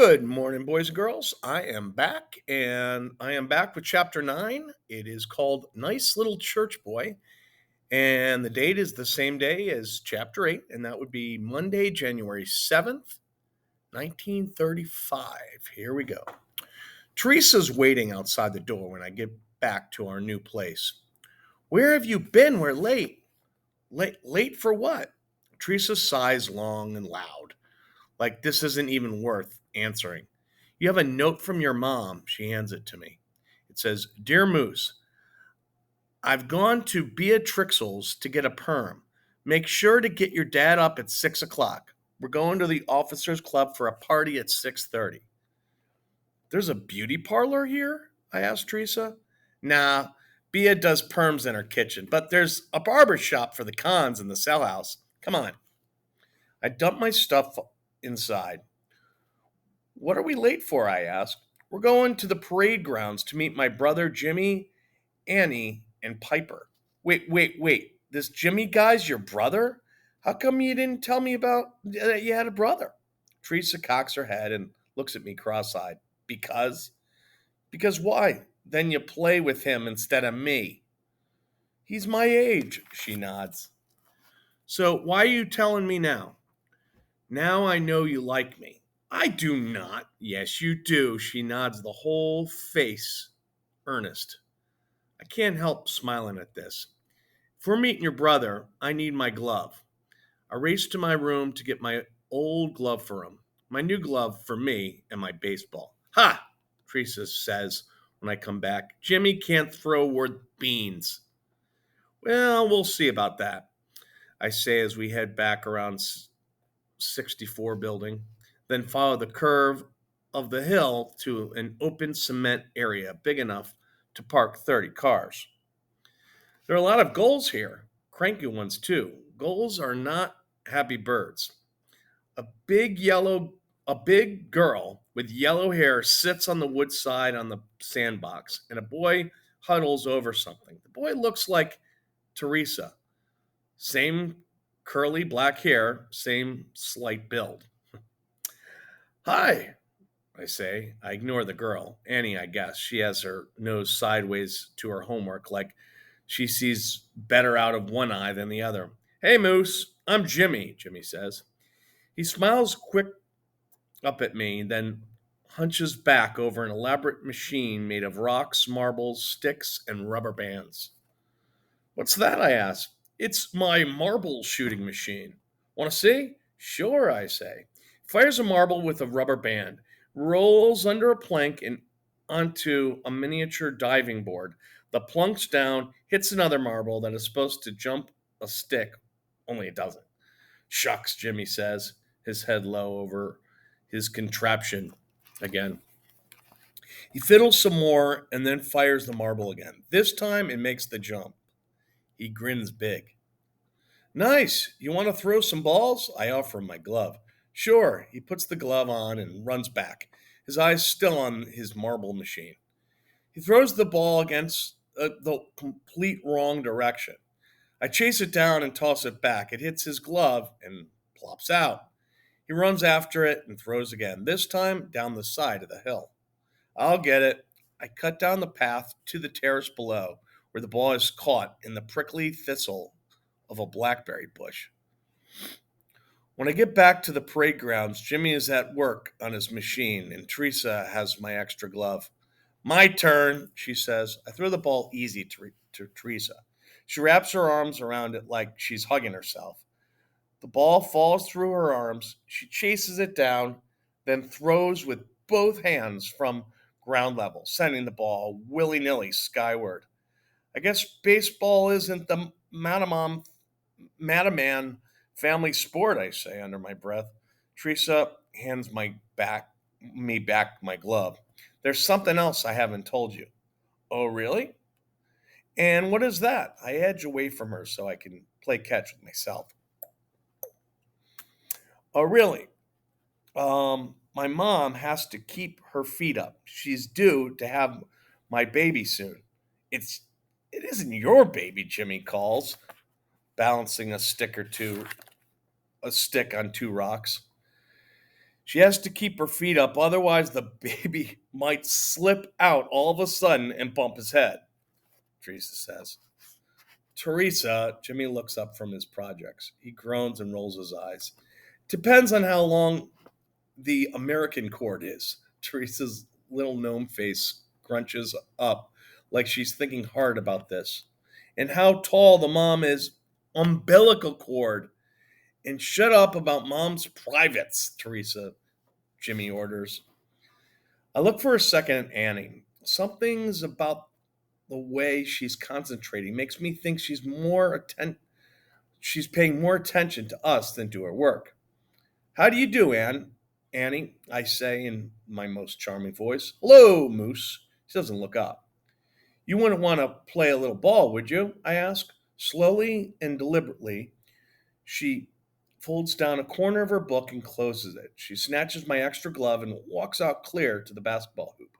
Good morning, boys and girls. I am back, and I am back with chapter 9. It is called Nice Little Church Boy, and the date is the same day as chapter 8, and that would be Monday, January 7th, 1935. Here we go. Teresa's waiting outside the door when I get back to our new place. Where have you been? We're late. Late for what? Teresa sighs long and loud. Like this isn't even worth answering. You have a note from your mom. She hands it to me. It says, Dear Moose, I've gone to Beatrixel's to get a perm. Make sure to get your dad up at 6 o'clock. We're going to the officers club for a party at 6:30. There's a beauty parlor here? I asked Teresa. Nah, Bea does perms in her kitchen, but there's a barber shop for the cons in the cell house. Come on. I dumped my stuff inside. What are we late for? I asked. We're going to the parade grounds to meet my brother Jimmy, Annie, and Piper. Wait. This Jimmy guy's your brother? How come you didn't tell me about that you had a brother? Teresa cocks her head and looks at me cross eyed. Because? Because why? Then you play with him instead of me. He's my age, she nods. So why are you telling me now? Now I know you like me. I do not. Yes, you do. She nods the whole face, earnest. I can't help smiling at this. If we're meeting your brother, I need my glove. I race to my room to get my old glove for him, my new glove for me, and my baseball. Ha! Teresa says when I come back. Jimmy can't throw worth beans. Well, we'll see about that, I say as we head back around 64 building, then follow the curve of the hill to an open cement area big enough to park 30 cars. There are a lot of gulls here, cranky ones too. Gulls are not happy birds. A big yellow a big girl with yellow hair sits on the wood side on the sandbox, and a boy huddles over something. The boy looks like Teresa. Same curly black hair, same slight build. Hi, I say. I ignore the girl. Annie, I guess. She has her nose sideways to her homework, like she sees better out of one eye than the other. Hey, Moose, I'm Jimmy, Jimmy says. He smiles quick up at me, then hunches back over an elaborate machine made of rocks, marbles, sticks, and rubber bands. What's that? I ask. It's my marble shooting machine. Want to see? Sure, I say. Fires a marble with a rubber band, rolls under a plank and onto a miniature diving board. The plunks down, hits another marble that is supposed to jump a stick, only it doesn't. Shucks, Jimmy says, his head low over his contraption again. He fiddles some more and then fires the marble again. This time it makes the jump. He grins big. Nice. You want to throw some balls? I offer him my glove. Sure. He puts the glove on and runs back, his eyes still on his marble machine. He throws the ball against the complete wrong direction. I chase it down and toss it back. It hits his glove and plops out. He runs after it and throws again, this time down the side of the hill. I'll get it. I cut down the path to the terrace below, where the ball is caught in the prickly thistle of a blackberry bush. When I get back to the parade grounds, Jimmy is at work on his machine, and Teresa has my extra glove. My turn, she says. I throw the ball easy to Teresa. She wraps her arms around it like she's hugging herself. The ball falls through her arms. She chases it down, then throws with both hands from ground level, sending the ball willy-nilly skyward. I guess baseball isn't the Mataman family sport, I say under my breath. Teresa hands me back my glove. There's something else I haven't told you. Oh, really? And what is that? I edge away from her so I can play catch with myself. Oh, really? My mom has to keep her feet up. She's due to have my baby soon. It's it isn't your baby, Jimmy calls, balancing a stick on two rocks. She has to keep her feet up, otherwise, the baby might slip out all of a sudden and bump his head, Teresa says. Teresa, Jimmy looks up from his projects. He groans and rolls his eyes. Depends on how long the American cord is. Teresa's little gnome face crunches up like she's thinking hard about this. And how tall the mom is. Umbilical cord. And shut up about mom's privates, Teresa, Jimmy orders. I look for a second at Annie. Something's about the way she's concentrating makes me think she's paying more attention to us than to her work. How do you do, Annie, I say in my most charming voice. Hello, Moose. She doesn't look up. You wouldn't want to play a little ball, would you? I ask. Slowly and deliberately, she folds down a corner of her book and closes it. She snatches my extra glove and walks out clear to the basketball hoop.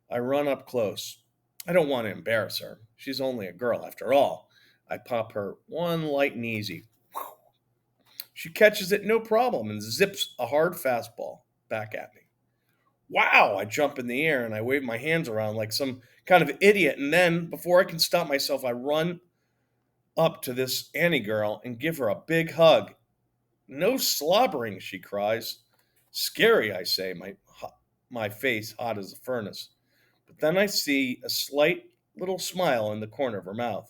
I run up close. I don't want to embarrass her. She's only a girl after all. I pop her one light and easy. She catches it no problem and zips a hard fastball back at me. Wow! I jump in the air and I wave my hands around like some kind of idiot. And then, before I can stop myself, I run up to this Annie girl and give her a big hug. No slobbering, she cries. Scary, I say, my face hot as a furnace. But then I see a slight little smile in the corner of her mouth.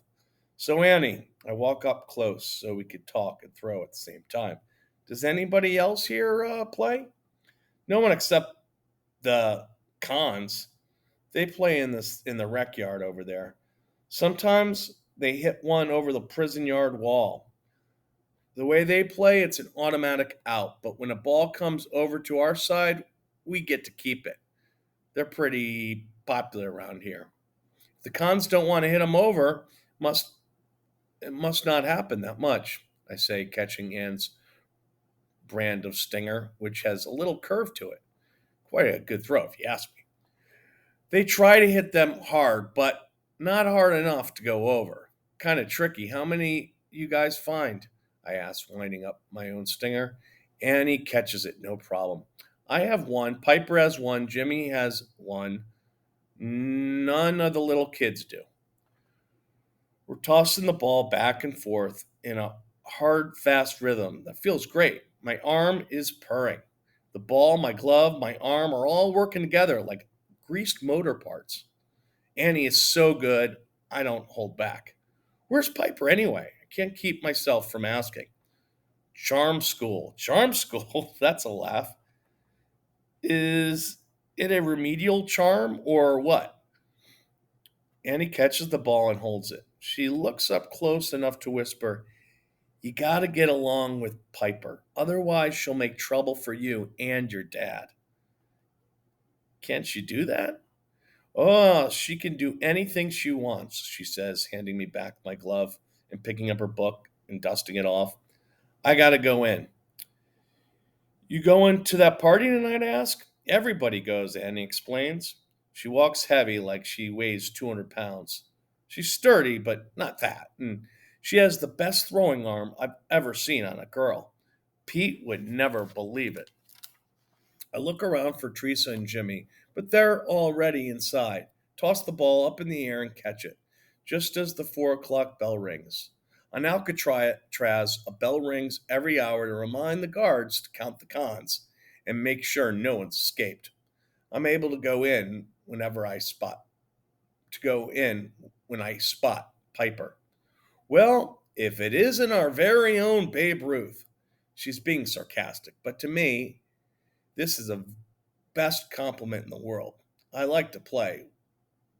So, Annie, I walk up close so we could talk and throw at the same time. Does anybody else here play? No one except the cons. They play in the rec yard over there. Sometimes they hit one over the prison yard wall. The way they play, it's an automatic out. But when a ball comes over to our side, we get to keep it. They're pretty popular around here. If the cons don't want to hit them over, must it must not happen that much, I say, catching Ann's brand of stinger, which has a little curve to it. Quite a good throw, if you ask me. They try to hit them hard, but not hard enough to go over. Kind of tricky. How many you guys find? I ask, winding up my own stinger. Annie catches it, no problem. I have one. Piper has one. Jimmy has one. None of the little kids do. We're tossing the ball back and forth in a hard, fast rhythm that feels great. My arm is purring. The ball, my glove, my arm are all working together like greased motor parts. Annie is so good, I don't hold back. Where's Piper anyway? I can't keep myself from asking. Charm school. Charm school? That's a laugh. Is it a remedial charm or what? Annie catches the ball and holds it. She looks up close enough to whisper, You gotta get along with Piper. Otherwise, she'll make trouble for you and your dad. Can't she do that? Oh, she can do anything she wants, she says, handing me back my glove and picking up her book and dusting it off. I gotta go in. You going to that party tonight? I ask. Everybody goes, Annie explains. She walks heavy like she weighs 200 pounds. She's sturdy, but not that. And she has the best throwing arm I've ever seen on a girl. Pete would never believe it. I look around for Teresa and Jimmy, but they're already inside. Toss the ball up in the air and catch it, just as the 4 o'clock bell rings. On Alcatraz, a bell rings every hour to remind the guards to count the cons and make sure no one's escaped. I'm able to go in when I spot Piper. Well, if it isn't our very own Babe Ruth. She's being sarcastic, but to me, this is the best compliment in the world. I like to play.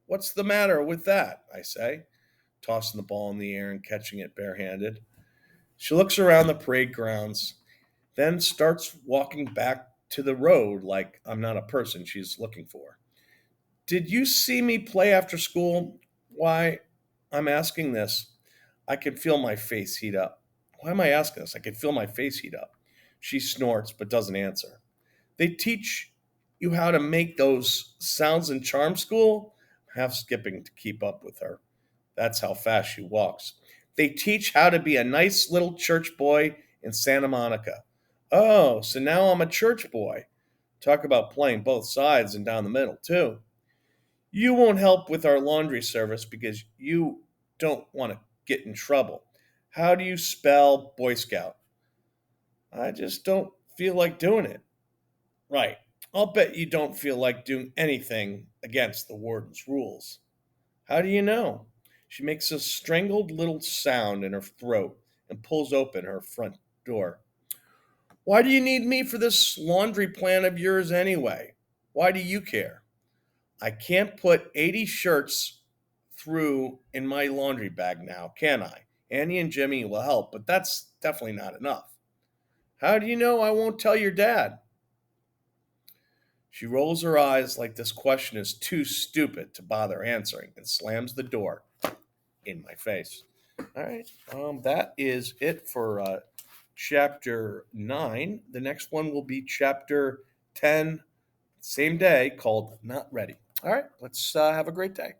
What's the matter with that? I say, tossing the ball in the air and catching it barehanded. She looks around the parade grounds, then starts walking back to the road like I'm not a person she's looking for. Did you see me play after school? Why, I'm asking this. I can feel my face heat up. Why am I asking this? I can feel my face heat up. She snorts but doesn't answer. They teach you how to make those sounds in charm school? Half skipping to keep up with her. That's how fast she walks. They teach how to be a nice little church boy in Santa Monica. Oh, so now I'm a church boy. Talk about playing both sides and down the middle, too. You won't help with our laundry service because you don't want to get in trouble. How do you spell Boy Scout? I just don't feel like doing it. Right. I'll bet you don't feel like doing anything against the warden's rules. How do you know? She makes a strangled little sound in her throat and pulls open her front door. Why do you need me for this laundry plan of yours anyway? Why do you care? I can't put 80 shirts through in my laundry bag now, can I? Annie and Jimmy will help, but that's definitely not enough. How do you know I won't tell your dad? She rolls her eyes like this question is too stupid to bother answering and slams the door in my face. All right, that is it for chapter 9. The next one will be chapter 10, same day, called Not Ready. All right, let's have a great day.